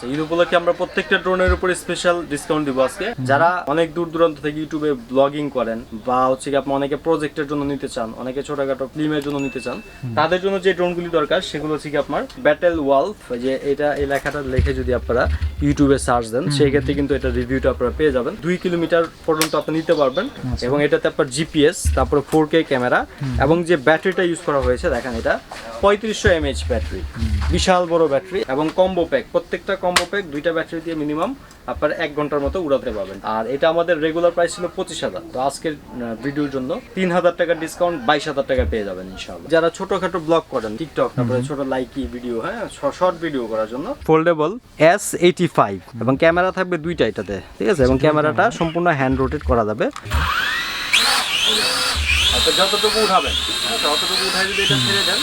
ঈদ উপলক্ষে আমরা প্রত্যেকটা ড্রোনের উপরে স্পেশাল ডিসকাউন্ট দিব আজকে। যারা অনেক দূর দূরান্ত থেকে ইউটিউবে ব্লগিং করেন বা হচ্ছে কি আপনি অনেকে প্রজেক্টের জন্য নিতে চান, অনেকে ছোটখাটো ফিল্মের জন্য নিতে চান, তাদের জন্য যে ড্রোনগুলি দরকার সেগুলো হচ্ছে কি আপনার ব্যাটেল ওয়ালফ, যে এটা এই লেখাটা লিখে যদি আপনারা ইউটিউবে সার্চ দেন সেই ক্ষেত্রে কিন্তু এটা রিভিউটা আপনারা পেয়ে যাবেন। 2 কিলোমিটার পর্যন্ত আপনি নিতে পারবেন এবং এটাতে আপনার জিপিএস, তারপরে 4K ক্যামেরা এবং যে ব্যাটারিটা ইউজ করা হয়েছে দেখেন এটা 3500 mAh ব্যাটারি, বিশাল বড় ব্যাটারি এবং কম্বো প্যাক, প্রত্যেকটা কম্বো প্যাক 2টা ব্যাটারি দিয়ে মিনিমাম আপনার 1 ঘন্টার মতো উড়াতে পারবেন। আর এটা আমাদের রেগুলার প্রাইস ছিল 25,000, তো আজকের ভিডিওর জন্য 3000 টাকা ডিসকাউন্ট 22,000 টাকা পেয়ে যাবেন ইনশাআল্লাহ। যারা ছোটখাটো ব্লগ করেন টিকটক, তারপরে ছোট লাইকি ভিডিও, হ্যাঁ শর্ট ভিডিও করার জন্য ফোল্ডেবল S85 এবং ক্যামেরা থাকবে 2টা এটাতে, ঠিক আছে, এবং ক্যামেরাটা সম্পূর্ণ হ্যান্ড রোটেট করা যাবে। আচ্ছা যতটুকু উঠাবেন, ততটুকু উঠাই যদি এটা ছেড়ে দেন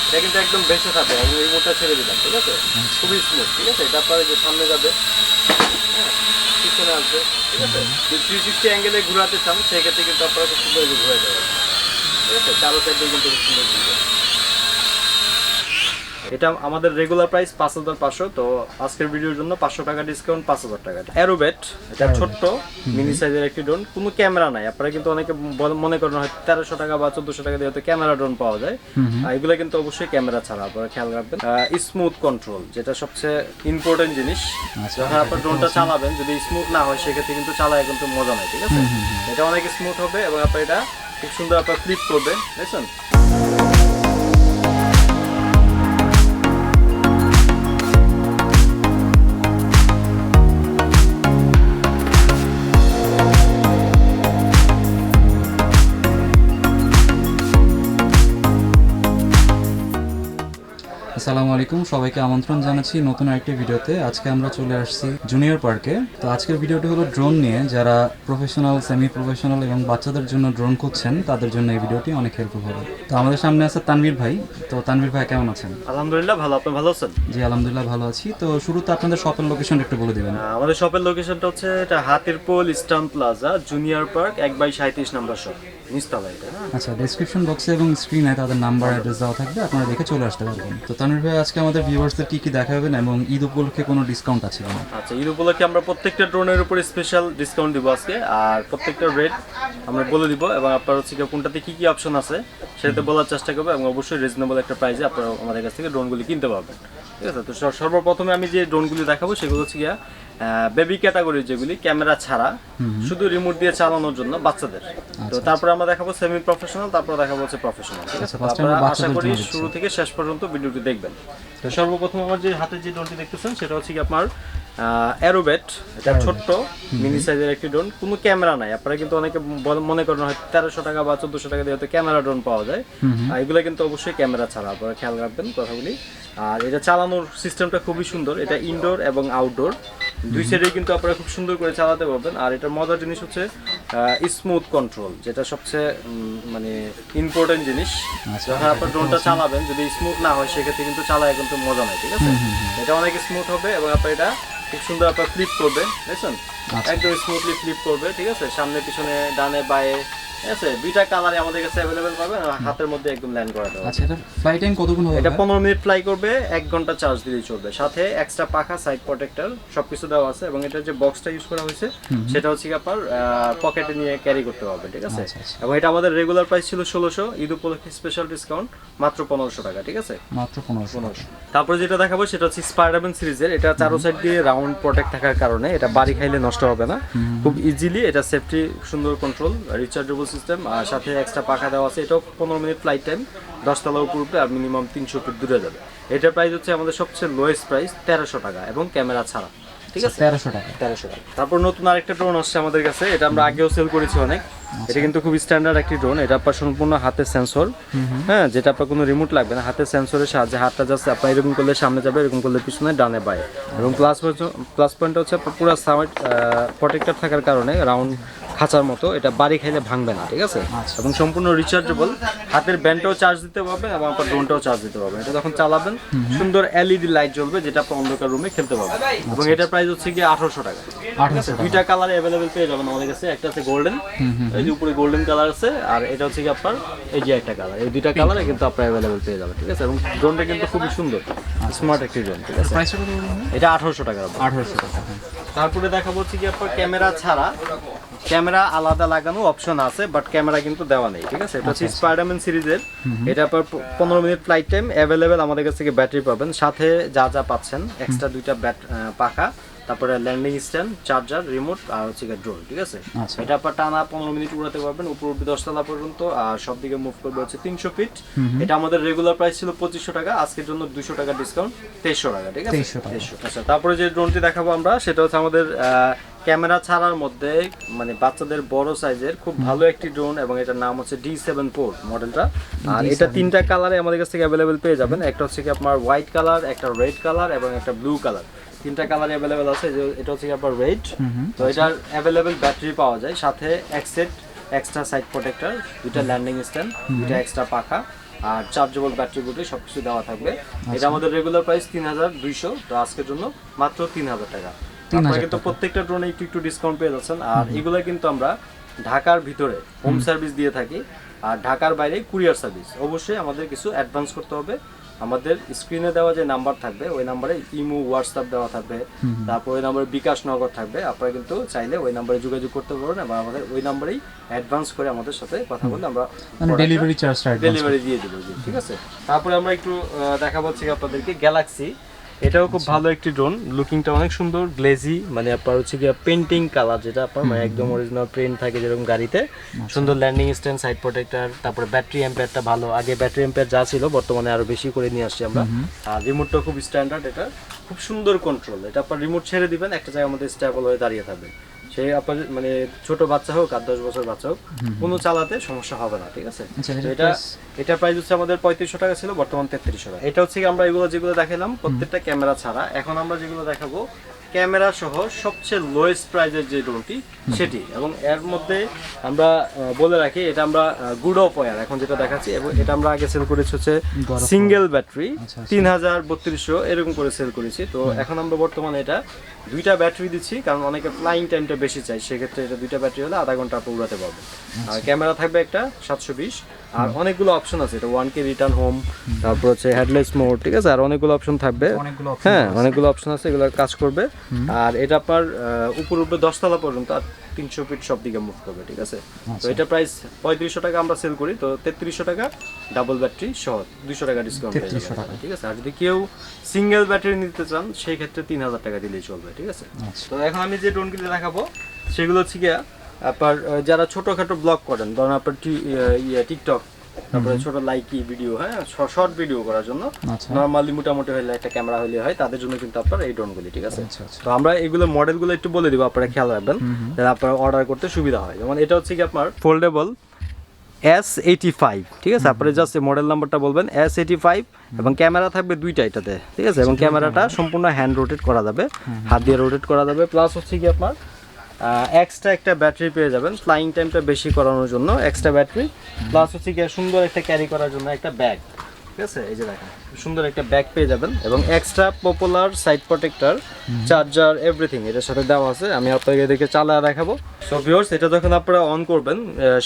এটা কিন্তু একদম বেঁচে থাকে এবং এই মোটটা ছেড়ে দিলাম, ঠিক আছে, খুবই স্মুথ, ঠিক আছে। এটা আপনার যে সামনে যাবে, হ্যাঁ পিছনে আসবে, ঠিক আছে। 360 অ্যাঙ্গেলে ঘুরাতে চান সেক্ষেত্রে কিন্তু আপনারা খুব সুন্দর ঘুরাতে পারবেন, ঠিক আছে, চারো সাইডে কিন্তু খুব সুন্দর ঘুরবে। এটা আমাদের রেগুলার প্রাইস 5500, তো আজকের ভিডিওর জন্য 500 টাকা ডিসকাউন্ট 5000 টাকা। Aerobat, এটা ছোট্ট মিনি সাইজের একটি ড্রোন, কোনো ক্যামেরা নাই। আপনারা কিন্তু অনেকে মনে করেন হয় 1300 টাকা বা 1400 টাকা দিয়ে হয়তো ক্যামেরা ড্রোন পাওয়া যায়, এগুলো কিন্তু অবশ্যই ক্যামেরা ছাড়া, আপনারা খেয়াল রাখবেন। স্মুথ কন্ট্রোল, যেটা সবচেয়ে ইম্পর্টেন্ট জিনিস, যখন আপনার ড্রোনটা চালাবেন যদি স্মুথ না হয় সেক্ষেত্রে কিন্তু চালায় কিন্তু মজা নাই, ঠিক আছে। এটা অনেক স্মুথ হবে এবং আপনার এটা খুব সুন্দর আপনার ফ্লিপ করবেন, দেখছেন। আসসালামু আলাইকুম, সবাইকে আমন্ত্রণ জানাচ্ছি নতুন একটি ভিডিওতে। আজকে আমরা চলে আসছি জুনিয়র পার্কে। তো আজকের ভিডিওটি হলো ড্রোন নিয়ে। যারা প্রফেশনাল, সেমি প্রফেশনাল এবং বাচ্চাদের জন্য ড্রোন খুঁজছেন তাদের জন্য এই ভিডিওটি অনেক হেল্পফুল হবে। তো আমাদের সামনে আছে তানভীর ভাই। তো তানভীর ভাই কেমন আছেন? আলহামদুলিল্লাহ ভালো, আপনি ভালো আছেন? জি আলহামদুলিল্লাহ ভালো আছি। তো শুরুতে আপনাদের শপের লোকেশন একটু বলে দিবেন। আমাদের শপের লোকেশনটা হচ্ছে এটা Hatirpool eastern plaza, junior park 1/37 নম্বর শপ, নিচতলা এটা। আচ্ছা, ডেসক্রিপশন বক্সে এবং স্ক্রিনে তাদের নাম্বার অ্যাড্রেস দেওয়া থাকবে, আপনারা দেখে চলে আসতে পারবেন। তো তানভীর ভাই আজকে আমাদের ভিউয়ার্সদের কি কি দেখাবেন এবং ঈদ উপলক্ষে কোনো ডিসকাউন্ট আছে কিনা? আচ্ছা, ঈদ উপলক্ষে আমরা প্রত্যেকটা ড্রোনের উপরে স্পেশাল ডিসকাউন্ট দিব আজকে, আর প্রত্যেকটা রেট আমরা বলে দিব এবং আপনার হচ্ছে কোনটাতে কি কি অপশন আছে সেটাতে বলার চেষ্টা করবো এবং অবশ্যই রিজনেবল একটা প্রাইসে আপনারা আমাদের কাছ থেকে ড্রোনগুলি কিনতে পারবেন, ঠিক আছে। তো সর্বপ্রথমে আমি যে ড্রোনগুলি দেখাবো সেগুলো হচ্ছে গিয়া বেবি ক্যাটাগরির, যেগুলি ক্যামেরা ছাড়া শুধু রিমোট দিয়ে চালানোর জন্য বাচ্চাদের। তো তারপরে আমরা দেখাবো সেমি প্রফেশনাল, তারপর দেখাবো হচ্ছে প্রফেশনাল, ঠিক আছে। আপনারা আশা করি শুরু থেকে শেষ পর্যন্ত ভিডিওটি দেখবেন। তো সর্বপ্রথম আমার যে হাতে যে ড্রোনটি দেখতেছেন সেটা হচ্ছে কি আপনার Aerobat, এটা ছোট্ট মিনি সাইজের একটি ড্রোন, কোনো ক্যামেরা নাই। আপনারা কিন্তু অনেকে মনে করেন হয় 1300 টাকা বা 1400 টাকা দিয়ে হয়তো ক্যামেরা ড্রোন পাওয়া যায়, এগুলো কিন্তু অবশ্যই ক্যামেরা ছাড়া, আপনারা খেয়াল রাখবেন কথাগুলি। আর এটা চালানোর সিস্টেমটা খুবই সুন্দর, এটা ইনডোর এবং আউটডোর দুই সাইডেই কিন্তু আপনারা খুব সুন্দর করে চালাতে পারবেন। আর এটার মজার জিনিস হচ্ছে স্মুথ কন্ট্রোল, যেটা সবচেয়ে মানে ইম্পর্টেন্ট জিনিস। যখন আপনার ড্রোনটা চালাবেন যদি স্মুথ না হয় সেক্ষেত্রে কিন্তু চালায় কিন্তু মজা নাই, ঠিক আছে। এটা অনেক স্মুথ হবে এবং আপনার এটা খুব সুন্দর আপনার ফ্লিপ করবেন, দেখছেন, একদম স্মুথলি ফ্লিপ করবে, ঠিক আছে। সামনে পিছনে ডানে বায়ে, ঠিক আছে, 2টা কালারে আমাদের কাছে অ্যাভেলেবেল পাবেন, হাতের মধ্যে একদম ল্যান্ড করা যাবে। আচ্ছা, এটা ফ্লাই টাইম কতক্ষণ হবে? এটা 15 মিনিট ফ্লাই করবে, 1 ঘন্টা চার্জ দিলেই চলবে, সাথে এক্সট্রা পাখা, সাইড প্রোটেক্টর সবকিছু দেওয়া আছে এবং এটা যে বক্সটা ইউজ করা হয়েছে সেটা হচ্ছে কি আপনার পকেটে নিয়ে ক্যারি করতে পারবেন, ঠিক আছে। এবং এটা আমাদের রেগুলার প্রাইস ছিল 1600, ঈদ উপলক্ষে স্পেশাল ডিসকাউন্ট মাত্র 1500 টাকা, ঠিক আছে, মাত্র 1500। তারপরে যেটা দেখাবো সেটা হচ্ছে স্পাইডারম্যান সিরিজের। এটা চারো সাইড দিয়ে রাউন্ড প্রোটেক্ট থাকার কারণে এটা বাড়ি খাইলে নষ্ট হবে না, খুব ইজিলি। এটা সেফটি সুন্দর কন্ট্রোল, রিচার্জেবল সিস্টেম, আর সাথে এক্সট্রা পাখা দেওয়া আছে। এটাও 15 মিনিট ফ্লাইট টাইম, 10 তলা উপর উঠবে আর মিনিমাম 300 ফিট দূরে যাবে। এটার প্রাইস হচ্ছে আমাদের সবচেয়ে লোয়েস্ট প্রাইস 1300 টাকা এবং ক্যামেরা ছাড়া, ঠিক আছে, 1300 টাকা। তারপর নতুন আরেকটা ড্রোন আসছে আমাদের কাছে, এটা আমরা আগেও সেল করেছি অনেক। এটা কিন্তু খুব স্ট্যান্ডার্ড একটি ড্রোন, এটা আপনার সম্পূর্ণ হাতের সেন্সর, হ্যাঁ, যেটা আপনার কোনো রিমোট লাগবে না, হাতের সেন্সরের সাহায্যে হাতটা যাচ্ছে আপনার এরকম করলে সামনে যাবে, এরকম করলে পিছনে, ডানে বায়ে। এবং প্লাস পয়েন্ট হচ্ছে পুরো সাইড প্রোটেক্টর থাকার কারণে রাউন্ড খাঁচার মতো এটা বাড়ি খাইলে ভাঙবে না, ঠিক আছে। এবং সম্পূর্ণ রিচার্জেবল, হাতের ব্যান্ডটাও চার্জ দিতে পারবেন এবং আপনার ড্রোনটাও চার্জ দিতে পারবেন। এটা যখন চালাবেন সুন্দর এলইডি লাইট জ্বলবে, যেটা আপনি অন্ধকার রুমে খেলতে পারবেন। এবং এটার প্রাইস হচ্ছে গিয়ে 1800 টাকা। 2টা কালারে অ্যাভেলেবেল পেয়ে যাবেন আমাদের কাছে, একটা আছে গোল্ডেন, এই যে উপরে গোল্ডেন কালার আছে, আর এটা হচ্ছে কি আপনার এই যে একটা কালার, এই 2টা কালারে কিন্তু আপনার অ্যাভেলেবেল পেয়ে যাবেন, ঠিক আছে। এবং ড্রোনটা কিন্তু খুবই সুন্দর, স্মার্ট একটি ড্রোন, ঠিক আছে। প্রাইসটা কত বলুন? এটা 1800 টাকা। 1800 টাকা। তারপরে দেখাবো হচ্ছে কি আপনার ক্যামেরা ছাড়া, ক্যামেরা আলাদা লাগানো অপশন আছে, বাট ক্যামেরা কিন্তু দেওয়া নেই, ঠিক আছে। এটা হচ্ছে স্পাইডারম্যান সিরিজের। এটা আপনার 15 মিনিট ফ্লাইট টাইম অ্যাভেলেবেল, আমাদের কাছ থেকে ব্যাটারি পাবেন, সাথে যা যা পাচ্ছেন এক্সট্রা 2টা পাখা, তারপরে ল্যান্ডিং স্ট্যান্ড, চার্জার, রিমোট আর হচ্ছে ড্রোন, ঠিক আছে। এটা আপনার টানা 15 মিনিট উড়াতে পারবেন, উপর উঠবে 10 তলা পর্যন্ত, আর সব দিকে মুভ করবে হচ্ছে 300 ফিট। এটা আমাদের রেগুলার প্রাইস ছিল 2500 টাকা, আজকের জন্য 200 টাকা ডিসকাউন্ট, 2300 টাকা, ঠিক আছে। 2300। আচ্ছা, তারপরে যে ড্রোনটি দেখাবো আমরা সেটা হচ্ছে আমাদের ক্যামেরা ছাড়ার মধ্যে মানে বাচ্চাদের বড় সাইজের খুব ভালো একটি ড্রোন, এবং এটার নাম হচ্ছে D74 মডেলটা। আর এটা 3টা কালারে আমাদের কাছ থেকে অ্যাভেলেবেল পেয়ে যাবেন। একটা হচ্ছে কি আপনার হোয়াইট কালার, একটা রেড কালার এবং একটা ব্লু কালার, 3টা কালার অ্যাভেলেবেল আছে। এটা হচ্ছে কি আপনার রেড। তো এটার অ্যাভেলেবেল ব্যাটারি পাওয়া যায়, সাথে এক সেট এক্সট্রা সাইড প্রোটেক্টর, 2টা ল্যান্ডিং স্ট্যান্ড, 2টা এক্সট্রা পাখা আর চার্জেবল ব্যাটারি বুটি সবকিছু দেওয়া থাকবে। এটা আমাদের রেগুলার প্রাইস 3200, তো আজকের জন্য মাত্র 3000 টাকা। আপনারা কিন্তু প্রত্যেকটা ড্রোনে একটু একটু ডিসকাউন্ট পেয়ে যাচ্ছেন। আর এগুলো কিন্তু আমরা ঢাকার ভিতরে হোম সার্ভিস দিয়ে থাকি, আর ঢাকার বাইরে কুরিয়ার সার্ভিস। অবশ্যই আমাদের কিছু অ্যাডভান্স করতে হবে। আমাদের স্ক্রিনে দেওয়া যে নাম্বার থাকবে ওই নাম্বারে ইমো, হোয়াটসঅ্যাপ দেওয়া থাকবে, তারপর ওই নাম্বারে বিকাশ নগদ থাকবে। আপনারা কিন্তু চাইলে ওই নাম্বারে যোগাযোগ করতে পারবেন, এবং আমাদের ওই নাম্বারেই অ্যাডভান্স করে আমাদের সাথে কথা বলে আমরা ডেলিভারি চার্জটা ডেলিভারি দিয়ে দেবো, ঠিক আছে। তারপরে আমরা একটু দেখাবো হচ্ছে আপনাদেরকে গ্যালাক্সি। এটাও খুব ভালো একটি ড্রোন, লুকিংটা অনেক সুন্দর, গ্লেজি, মানে আপনার হচ্ছে কি পেন্টিং কালার, যেটা আপনার মানে একদম অরিজিনাল প্রিন্ট থাকে যেরকম গাড়িতে। সুন্দর ল্যান্ডিং স্ট্যান্ড, সাইড প্রোটেক্টর, তারপরে ব্যাটারি এম্পিয়ারটা ভালো, আগে ব্যাটারি এম্পিয়ার যা ছিল বর্তমানে আরো বেশি করে নিয়ে আসছি আমরা। আর রিমোটটা খুব স্ট্যান্ডার্ড, এটা খুব সুন্দর কন্ট্রোল। এটা আপনার রিমোট ছেড়ে দিবেন, একটা জায়গার মধ্যে স্টেবল হয়ে দাঁড়িয়ে থাকবে। সেই আপনার মানে ছোট বাচ্চা হোক আর 10 বছর বাচ্চা হোক, কোনো চালাতে সমস্যা হবে না, ঠিক আছে। এটা প্রাইস হচ্ছে আমাদের 3500 টাকা ছিল, বর্তমান 3300 টাকা। এটা হচ্ছে কি আমরা যেগুলো দেখালাম প্রত্যেকটা ক্যামেরা ছাড়া। এখন আমরা যেগুলো দেখাবো ক্যামেরা সহ সবচেয়ে লোয়েস্ট প্রাইজের যে ড্রোনটি সেটি, এবং এর মধ্যে আমরা বলে রাখি এটা আমরা গুড অফ ওয়ার এখন যেটা দেখাচ্ছি, এবং এটা আমরা আগে সেল করেছি হচ্ছে সিঙ্গেল ব্যাটারি 3200 এরকম করে সেল করেছি। তো এখন আমরা বর্তমানে এটা 2টা ব্যাটারি দিচ্ছি, কারণ অনেকে ফ্লাইং টাইমটা বেশি চাই, সেক্ষেত্রে এটা 2টা ব্যাটারি হলে আধা ঘন্টা আপনি উড়াতে পারবেন। আর ক্যামেরা থাকবে একটা 720, আর অনেকগুলো অপশন আছে, এটা 1K রিটার্ন হোম, তারপর হচ্ছে হেডলেস মোড, ঠিক আছে। আর অনেকগুলো অপশন থাকবে, হ্যাঁ অনেকগুলো অপশন আছে, এগুলো কাজ করবে। আর এটা আপনার উপর 10 তলা পর্যন্ত, আর 300 ফিট সব দিকে মুভ করবে, ঠিক আছে। তো এটা প্রাইস 3500 টাকা আমরা সেল করি, তো 3300 টাকা ডাবল ব্যাটারি সহ 200 টাকা ডিসকাউন্ট, 3300 টাকা, ঠিক আছে। আর যদি কেউ সিঙ্গেল ব্যাটারি নিতে চান সেই ক্ষেত্রে 3000 টাকা দিলেই চলবে, ঠিক আছে। তো এখন আমি যে ড্রোনগুলো দেখাবো সেগুলো হচ্ছে গিয়া আপনার যারা ছোটখাটো ব্লগ করেন, ধরুন আপনার টিকটক, তারপরে ছোট লাইকি ভিডিও, হ্যাঁ শর্ট ভিডিও করার জন্য নরমালি মোটামুটি হলে একটা ক্যামেরা হলে হয়, তাদের জন্য কিন্তু আপনার এই ড্রোনগুলি, ঠিক আছে। তো আমরা এগুলো মডেলগুলো একটু বলে দিব, আপনারা খেয়াল রাখবেন যাতে আপনারা অর্ডার করতে সুবিধা হয়। যেমন এটা হচ্ছে কি আপনার ফোল্ডেবল S85, ঠিক আছে। আপনারা জাস্ট মডেল নাম্বারটা বলবেন S85, এবং ক্যামেরা থাকবে 2টা এটাতে, ঠিক আছে। এবং ক্যামেরাটা সম্পূর্ণ হ্যান্ড রোটেট করা যাবে, হাত দিয়ে রোটেট করা যাবে। প্লাস হচ্ছে কি আপনার এক্সট্রা একটা ব্যাটারি পেয়ে যাবেন ফ্লাইং টাইমটা বেশি করানোর জন্য, এক্সট্রা ব্যাটারি। প্লাস হচ্ছে কি সুন্দর একটা ক্যারি করার জন্য একটা ব্যাগ, ঠিক আছে। এই যে দেখেন সুন্দর একটা ব্যাগ পেয়ে যাবেন, এবং extra popular side protector, charger, everything এটার সাথে দেওয়া আছে। আমি আপনাকে এদিকে চালা দেখাবো। সো ভিউয়ার্স, এটা যখন আপনারা অন করবেন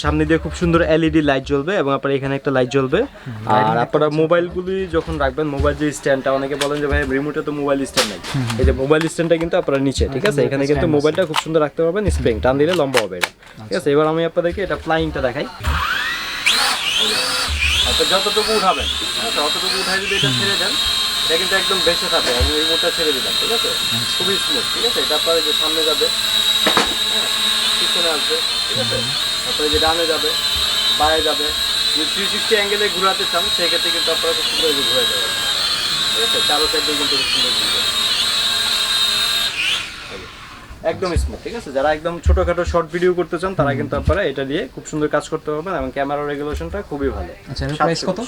সামনে দিয়ে খুব সুন্দর এলইডি লাইট জ্বলবে, এবং আপনার এখানে একটা লাইট জ্বলবে। আর আপনারা মোবাইলগুলি যখন রাখবেন, মোবাইল যে স্ট্যান্ডটা, অনেকে বলেন যে ভাই রিমোটে তো মোবাইল স্ট্যান্ড নাই, এই যে মোবাইল স্ট্যান্ডটা কিন্তু আপনারা নিচে, ঠিক আছে। এখানে কিন্তু মোবাইলটা খুব সুন্দর রাখতে পারবেন, স্প্রিং টান দিলে লম্বা হবে এটা, ঠিক আছে। এবার আমি আপনাদেরকে এটা ফ্লাইংটা দেখাই। যতটুকু উঠাবেন, ততটুকু উঠাই যদি এটা ছেড়ে দেন, এটা কিন্তু একদম বেঁচে থাকে। আমি এই মোটটা ছেড়ে দিলাম, ঠিক আছে, খুবই স্মুথ, ঠিক আছে। এটা আপনার যে সামনে যাবে, হ্যাঁ পিছনে আসবে, ঠিক আছে। তারপরে যে ডানে যাবে, বায়ে যাবে। যদি 360 অ্যাঙ্গেলে ঘুরাতে চান সেক্ষেত্রে কিন্তু আপনারা খুব সুন্দর ঘুরে যাবেন, ঠিক আছে। চারো সাইডে কিন্তু খুব সুন্দর ঘুরবে, একদম স্মুথ, ঠিক আছে। যারা একদম ছোটখাটো শর্ট ভিডিও করতে চান তারা কিন্তু আপনারা এটা দিয়ে খুব সুন্দর কাজ করতে পারবেন, এবং ক্যামেরা রেগুলেশনটা খুবই ভালো। আচ্ছা, এর প্রাইস কত?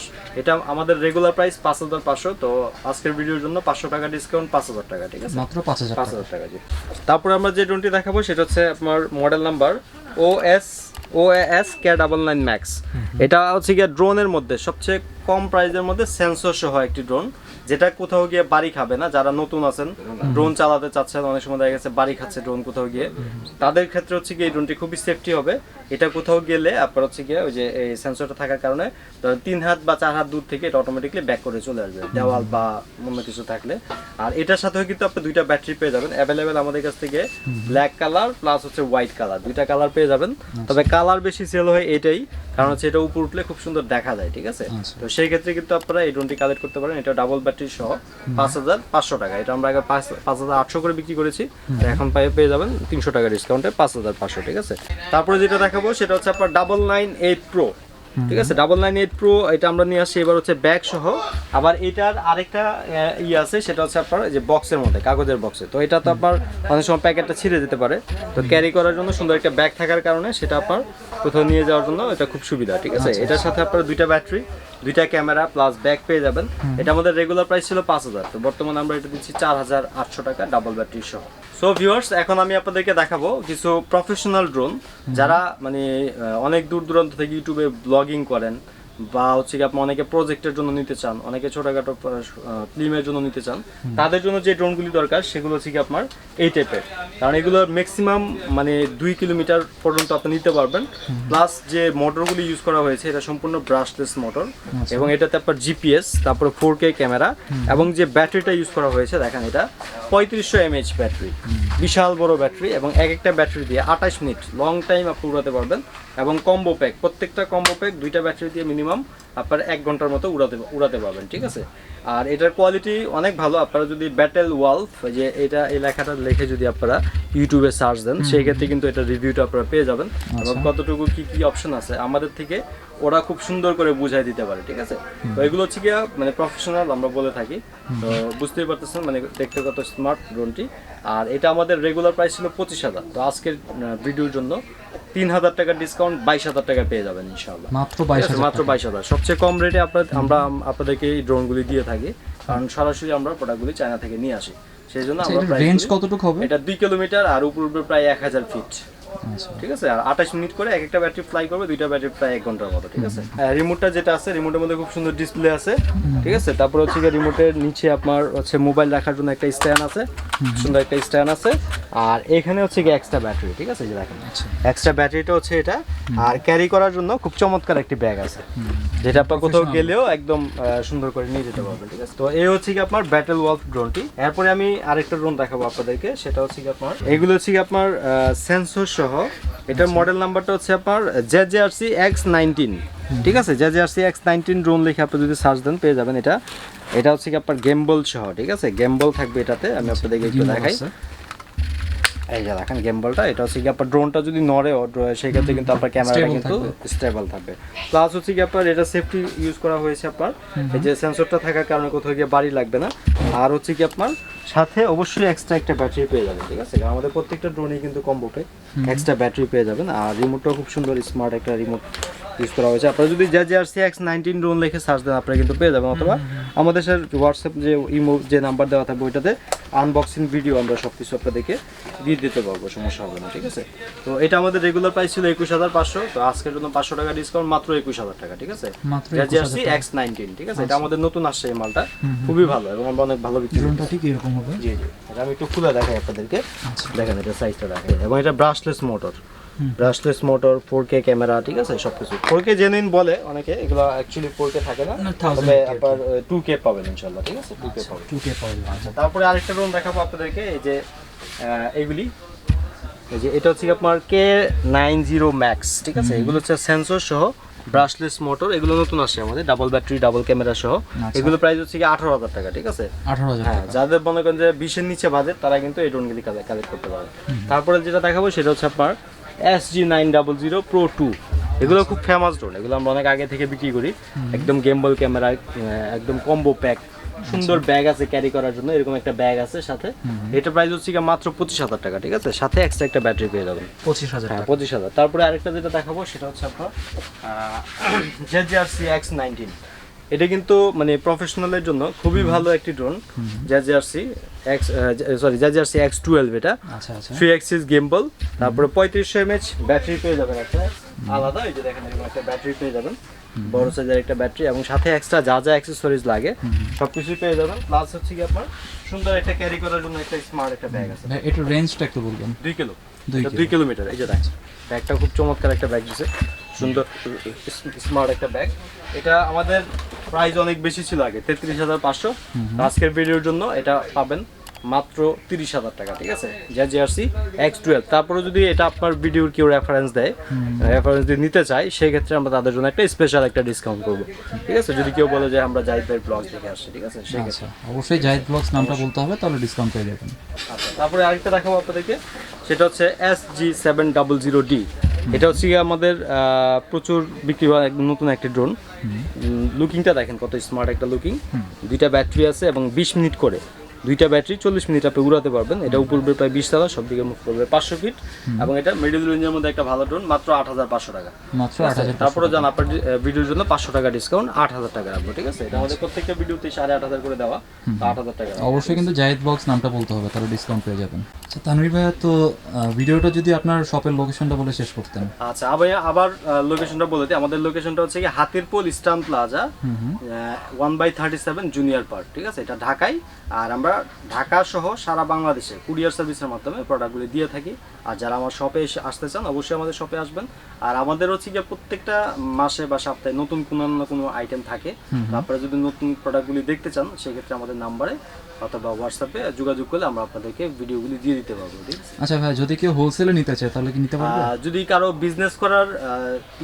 এটা আমাদের রেগুলার প্রাইস 5500, তো আজকের ভিডিওর জন্য 500 টাকা ডিসকাউন্ট, 5000 টাকা, ঠিক আছে, মাত্র 5000 টাকা। জি। তারপর আমরা যে ড্রোনটি দেখাবো সেটা হচ্ছে আপনার model number OAS K909 MAX। এটা হচ্ছে গিয়ে ড্রোনের মধ্যে সবচেয়ে কম প্রাইসের মধ্যে সেন্সর সহ একটি ড্রোন, যেটা কোথাও গিয়ে বাড়ি খাবে না, যারা নতুন আছেন ড্রোন চালাতে চাচ্ছেন, অনেক সময় দেখা গেছে বাড়ি খাচ্ছে ড্রোন কোথাও গিয়ে, তাদের ক্ষেত্রে হচ্ছে কি এই ড্রোনটি খুবই সেফটি হবে। এটা কোথাও গেলে আপনার হচ্ছে গিয়ে ওই যে এই সেন্সরটা থাকার কারণে 3 হাত বা 4 হাত দূর থেকে এটা অটোমেটিকলি ব্যাক করে চলে আসবে দেওয়াল বা অন্য কিছু থাকলে। আর এটার সাথেও কিন্তু আপনি দুইটা ব্যাটারি পেয়ে যাবেন অ্যাভেলেবেল আমাদের কাছ থেকে, ব্ল্যাক কালার প্লাস হচ্ছে হোয়াইট কালার, দুইটা কালার পেয়ে যাবেন। তবে কালার বেশি সেল হয় এটাই, কারণ হচ্ছে এটা উপর উঠলে খুব সুন্দর দেখা যায়, ঠিক আছে। তো সেই ক্ষেত্রে কিন্তু আপনারা এই ড্রোনটি কালেক্ট করতে পারেন। এটা ডাবল ব্যাটারি সহ 5500 টাকা, এটা আমরা আগে 5800 করে বিক্রি করেছি, এখন পেয়ে যাবেন 300 টাকা ডিসকাউন্টে 5500, ঠিক আছে। তারপরে যেটা দেখাবো সেটা হচ্ছে আপনার 998 প্রো, ঠিক আছে। 998 প্রো এটা আমরা নিয়ে আসছি এবার হচ্ছে ব্যাগ সহ। আবার এটার আরেকটা আছে, সেটা হচ্ছে আপনার যে বক্সের মধ্যে, কাগজের বক্সে। তো এটা তো আপনার অনেক সময় প্যাকেটটা ছিঁড়ে যেতে পারে, তো ক্যারি করার জন্য সুন্দর একটা ব্যাগ থাকার কারণে সেটা আপনার কোথাও নিয়ে যাওয়ার জন্য এটা খুব সুবিধা, ঠিক আছে। এটার সাথে আপনার দুইটা ব্যাটারি, দুইটা ক্যামেরা প্লাস ব্যাগ পেয়ে যাবেন। এটা আমাদের রেগুলার প্রাইস ছিল 5000, তো বর্তমানে আমরা এটা দিচ্ছি 4800 টাকা ডাবল ব্যাটারি সহ। সো ভিউয়ার্স, এখন আমি আপনাদেরকে দেখাবো কিছু প্রফেশনাল ড্রোন, যারা মানে অনেক দূর দূরান্ত থেকে ইউটিউবে ব্লগিং করেন, বা হচ্ছে কি আপনি অনেকে প্রজেক্টের জন্য নিতে চান, অনেকে ছোটখাটো ফিল্মের জন্য নিতে চান, তাদের জন্য যে ড্রোনগুলি দরকার সেগুলো হচ্ছে কি আপনার এই টাইপের। কারণ এগুলোর ম্যাক্সিমাম মানে 2 কিলোমিটার পর্যন্ত আপনি নিতে পারবেন। প্লাস যে মোটরগুলি ইউজ করা হয়েছে এটা সম্পূর্ণ ব্রাশলেস মোটর, এবং এটাতে আপনার জিপিএস, তারপরে 4K ক্যামেরা, এবং যে ব্যাটারিটা ইউজ করা হয়েছে দেখেন এটা 3500 mAh ব্যাটারি, বিশাল বড় ব্যাটারি, এবং এক একটা ব্যাটারি দিয়ে 28 মিনিট লং টাইম আপনি উড়াতে পারবেন। এবং কম্বো প্যাক, প্রত্যেকটা কম্বো প্যাক দুইটা ব্যাটারি দিয়ে মিনিমাম আপনার 1 ঘন্টার মতো উড়াতে পারবেন, ঠিক আছে। আর এটার কোয়ালিটি অনেক ভালো। আপনারা যদি ব্যাটেল ওয়ালফ, যে এটা এই লেখাটা লিখে যদি আপনারা ইউটিউবে সার্চ দেন, সেই ক্ষেত্রে কিন্তু এটা রিভিউটা আপনারা পেয়ে যাবেন, এবং কতটুকু কি কি অপশন আছে আমাদের থেকে ওরা খুব সুন্দর করে বুঝাই দিতে পারে, ঠিক আছে। তো এগুলো হচ্ছে গিয়ে মানে প্রফেশনাল আমরা বলে থাকি, তো বুঝতেই পারতেছেন মানে দেখতে কত স্মার্ট ড্রোনটি। আর এটা আমাদের রেগুলার প্রাইস ছিল 25000, তো আজকের ভিডিওর জন্য 3000 টাকা ডিসকাউন্ট 22000 টাকা পেয়ে যাবেন ইনশাআল্লাহ। মাত্র 22000 সবচেয়ে কম রেটে আমরা আপনাদেরকে এই ড্রোনগুলি দিয়ে থাকি, কারণ সরাসরি আমরা প্রোডাক্টগুলি চায়না থেকে নিয়ে আসি। সেই জন্য আমরা রেঞ্জ কতটুকু হবে? এটা 2 কিলোমিটার আর উপর প্রায় 1000 ফিট, ঠিক আছে। আর 28 মিনিট করে এক একটা ব্যাটারি ফ্লাই করবে, দুইটা ব্যাটারি প্রায় 1 ঘন্টার মতো, ঠিক আছে। রিমোটটা যেটা আছে, রিমোটের মধ্যে খুব সুন্দর ডিসপ্লে আছে, ঠিক আছে। তারপর হচ্ছে রিমোটের নিচে আপনার হচ্ছে মোবাইল রাখার জন্য একটা স্ট্যান্ড আছে, সুন্দর একটা স্ট্যান্ড আছে। আর এখানে হচ্ছে কি এক্সট্রা ব্যাটারি, ঠিক আছে, যে দেখেন এক্সট্রা ব্যাটারিটা হচ্ছে এটা। আর ক্যারি করার জন্য খুব চমৎকার একটি ব্যাগ আছে, যেটা আপনার কোথাও গেলেও একদম সুন্দর করে নিয়ে যেতে পারবেন, ঠিক আছে। তো এই হচ্ছে কি আপনার ব্যাটেল ওয়ালফ ড্রোনটি। এরপরে আমি আরেকটা ড্রোন দেখাবো আপনাদেরকে, সেটা হচ্ছে কি আপনার এগুলো হচ্ছে কি আপনার সেন্সর সহ। এটার মডেল নাম্বারটা হচ্ছে আপনার JJRC X19, ঠিক আছে। JJRC X19 ড্রোন লিখে আপনি যদি সার্চ দেন পেয়ে যাবেন এটা। এটা হচ্ছে কি আপনার গেমবল সহ, ঠিক আছে, গেমবল থাকবে এটাতে। আমি আপনাদেরকে একটু দেখাই, এই যে দেখেন গেমবলটা। এটা হচ্ছে কি আপনার ড্রোনটা যদি নড়েও সেই ক্ষেত্রে কিন্তু আপনার ক্যামেরাটা কিন্তু স্টেবল থাকবে। প্লাস হচ্ছে কি আপনার এটা সেফটি ইউজ করা হয়েছে আপনার, এই যে সেন্সরটা থাকার কারণে কোথাও গিয়ে বাড়ি লাগবে না। আর হচ্ছে কি আপনার সাথে অবশ্যই এক্সট্রা একটা ব্যাটারি পেয়ে যাবেন, ঠিক আছে। আমাদের প্রত্যেকটা ড্রোনে কিন্তু কম্বোতে এক্সট্রা ব্যাটারি পেয়ে যাবেন। আর রিমোটটাও খুব সুন্দর স্মার্ট একটা রিমোট ইউজ করা হয়েছে। আপনারা যদি JJRC X19 ড্রোন লিখে সার্চ দেন আপনারা কিন্তু পেয়ে যাবেন, অথবা আমাদের সাথে হোয়াটসঅ্যাপ যে ইমো যে নাম্বার দেওয়া থাকবে ওইটাতে আনবক্সিং ভিডিও আমরা সব কিছু আপনাদেরকে দিয়ে দিতে পারবো, সমস্যা হবে না, ঠিক আছে। তো এটা আমাদের রেগুলার প্রাইস ছিল 21500, তো আজকের জন্য 500 টাকা ডিসকাউন্ট, মাত্র 21000 টাকা, ঠিক আছে। JJRC X19, ঠিক আছে। এটা আমাদের নতুন আসছে এই মালটা, খুবই ভালো এবং আমরা অনেক ভালো বিক্রি করি। ঠিক এরকম হবে। জি জি, এটা আমি একটু খুলে দেখাই আপনাদেরকে, দেখেন এটা সাইজটা দেখাই। এবং এটা ব্রাশলেস মোটর 4K ক্যামেরা, ঠিক আছে, সবকিছু 4K জেনুইন বলে অনেকে, এগুলো অ্যাকচুয়ালি 4K থাকে না, তবে আপনার 2K পাবেন ইনশাআল্লাহ, ঠিক আছে, 2K পাবেন। আচ্ছা, তারপরে আরেকটা ড্রোন দেখাবো আপনাদেরকে, এই যে এইগুলি, এই যে এটা হচ্ছে আপনার K90 MAX, ঠিক আছে। এগুলো হচ্ছে সেন্সর সহ ব্রাশলেস মোটর, এগুলো নতুন আসছে আমাদের, ডাবল ব্যাটারি ডাবল ক্যামেরা সহ। এগুলো প্রাইস হচ্ছে কি 18000 টাকা, ঠিক আছে। 18000 টাকা। যাদের মনে করেন যে 20-এর নিচে বাজেট তারা কিন্তু এই ড্রোনগুলি কালেক্ট করতে পারে। তারপরে যেটা দেখাবো সেটা হচ্ছে আপনার SG900 Pro 2। এগুলো খুব ফেমাস ড্রোন, এগুলো আমরা অনেক আগে থেকে বিক্রি করি। একদম গেমবল ক্যামেরা, একদম কম্বো প্যাক, সুন্দর ব্যাগ আছে ক্যারি করার জন্য, এরকম একটা ব্যাগ আছে সাথে। এটা প্রাইস হচ্ছে কি মাত্র 25000 টাকা, ঠিক আছে। সাথে এক্সট্রা একটা ব্যাটারি পেয়ে যাবেন 25000। হ্যাঁ 25000। তারপরে আরেকটা যেটা দেখাবো সেটা হচ্ছে আপনার JJRC X19। এটা কিন্তু মানে প্রফেশনালের জন্য খুবই ভালো একটি ড্রোন, JJRC X12 এটা। আচ্ছা আচ্ছা, 3 অ্যাক্সিস গেমবল, তারপরে 3500 mAh ব্যাটারি পেয়ে যাবেন একটা আলাদা, এই যে দেখেন এরকম একটা ব্যাটারি পেয়ে যাবেন। বড় সাইজের একটা ব্যাটারি এবং সাথে এক্সট্রা যা যা অ্যাক্সেসরিজ লাগে সবকিছুই পেয়ে যাবেন। প্লাস হচ্ছে কি আপনার সুন্দর একটা ক্যারি করার জন্য একটা স্মার্ট একটা ব্যাগ আছে। ভাই এটার রেঞ্জটা একটু বলবেন। 2 কিলো, 2 কিলোমিটার। এই যে দেখেন ব্যাগটা খুব চমৎকার একটা ব্যাগ দিছে, সুন্দর স্মার্ট একটা ব্যাগ। এটা আমাদের প্রাইস অনেক বেশি ছিল আগে, 33,500। আজকের ভিডিওর জন্য এটা পাবেন মাত্র 30,000 টাকা, ঠিক আছে? Jersey X12। তারপরে যদি এটা আপনার ভিডিওর কেউ রেফারেন্স দেয়, রেফারেন্স দিয়ে নিতে চাই, সেই ক্ষেত্রে আমরা তাদের জন্য একটা স্পেশাল একটা ডিসকাউন্ট করব, ঠিক আছে? যদি কেউ বলে যে আমরা জাহিদ ভাই ব্লগস দেখে আসছি, ঠিক আছে? সেই ক্ষেত্রে অবশ্যই জাহিদ ব্লগস নামটা বলতে হবে, তাহলে ডিসকাউন্ট পেয়ে যাবেন। আচ্ছা, তারপরে আরেকটা দেখাবো আপনাদেরকে, সেটা হচ্ছে SG700D। এটা হচ্ছে আমাদের প্রচুর বিক্রি হওয়া একদম নতুন একটা ড্রোন। লুকিংটা দেখেন কত স্মার্ট একটা লুকিং। 2টা ব্যাটারি আছে এবং 20 মিনিট করে, 2টা ব্যাটারি 40 মিনিট আপনি উড়াতে পারবেন। এটা উপর প্রায় 20 তলা, সব দিকে মুখ করবে 500 ফিট এবং এটা মিডল রেঞ্জের মধ্যে একটা ভালো ড্রোন, মাত্র 8,500 টাকা। মাত্র 8,500। তারপরে জান আপনার ভিডিওর জন্য 500 টাকা ডিসকাউন্ট, 8,000 টাকা রাখবো, ঠিক আছে? এটা আমাদের প্রত্যেকটা ভিডিওতে 8,500 করে দেওয়া, 8,000 টাকা। অবশ্যই কিন্তু জাহিদ ব্লগস নামটা বলতে হবে, তাহলে ডিসকাউন্ট পেয়ে যাবেন। আচ্ছা তানভীর ভাইয়া, তো ভিডিওটা যদি আপনার শপের লোকেশনটা বলে শেষ করতেন। আচ্ছা আবার লোকেশনটা বলে দিই। আমাদের লোকেশনটা হচ্ছে কি Hatirpool eastern plaza 1/37 junior park, ঠিক আছে? এটা ঢাকায়। আর আমরা ঢাকা সহ সারা বাংলাদেশে কুরিয়ার সার্ভিসের মাধ্যমে প্রোডাক্টগুলি দিয়ে থাকি। আর যারা আমার শপে এসে আসতে চান, অবশ্যই আমাদের শপে আসবেন। আর আমাদের হচ্ছে গিয়ে প্রত্যেকটা মাসে বা সপ্তাহে নতুন কোনো না কোনো আইটেম থাকে। আপনারা যদি নতুন প্রোডাক্টগুলি দেখতে চান, সেক্ষেত্রে আমাদের নাম্বারে অথবা হোয়াটসঅ্যাপে যোগাযোগ করলে আমরা আপনাদেরকে ভিডিওগুলি দিয়ে দিতে পারবো, ঠিক আছে? আচ্ছা ভাই, যদি কেউ হোলসেলে নিতে চায় তাহলে কি নিতে পারবে? যদি কারো বিজনেস করার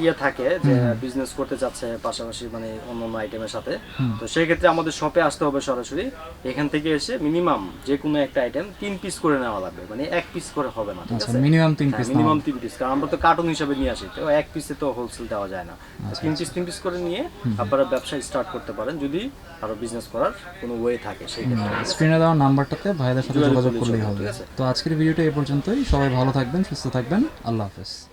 ইয়ে থাকে, যে বিজনেস করতে চাচ্ছে পাশাপাশি মানে অন্য অন্য আইটেমের সাথে, তো সেই ক্ষেত্রে আমাদের শপে আসতে হবে সরাসরি। এখান থেকে এসে মিনিমাম যে কোনো একটা আইটেম 3 পিস করে নেওয়া লাগবে, মানে 1 পিস করে হবে না, ঠিক আছে? Minimum 3 piece. মিনিমাম 3 পিস, কারণ আমরা তো কার্টুন হিসেবে নিয়ে আসি, তো 1 পিসে তো হোলসেল দেওয়া যায় না। 3 পিস করে নিয়ে আপনারা ব্যবসা স্টার্ট করতে পারেন, যদি আরো বিজনেস করার কোনো ওয়ে থাকে সেই ক্ষেত্রে। স্ক্রিনে দেওয়া নাম্বারটাতে ভাইদের সাথে যোগাযোগ করলেই হবে। তো আজকের ভিডিওটা এই পর্যন্তই। সবাই ভালো থাকবেন, সুস্থ থাকবেন। আল্লাহ হাফেজ।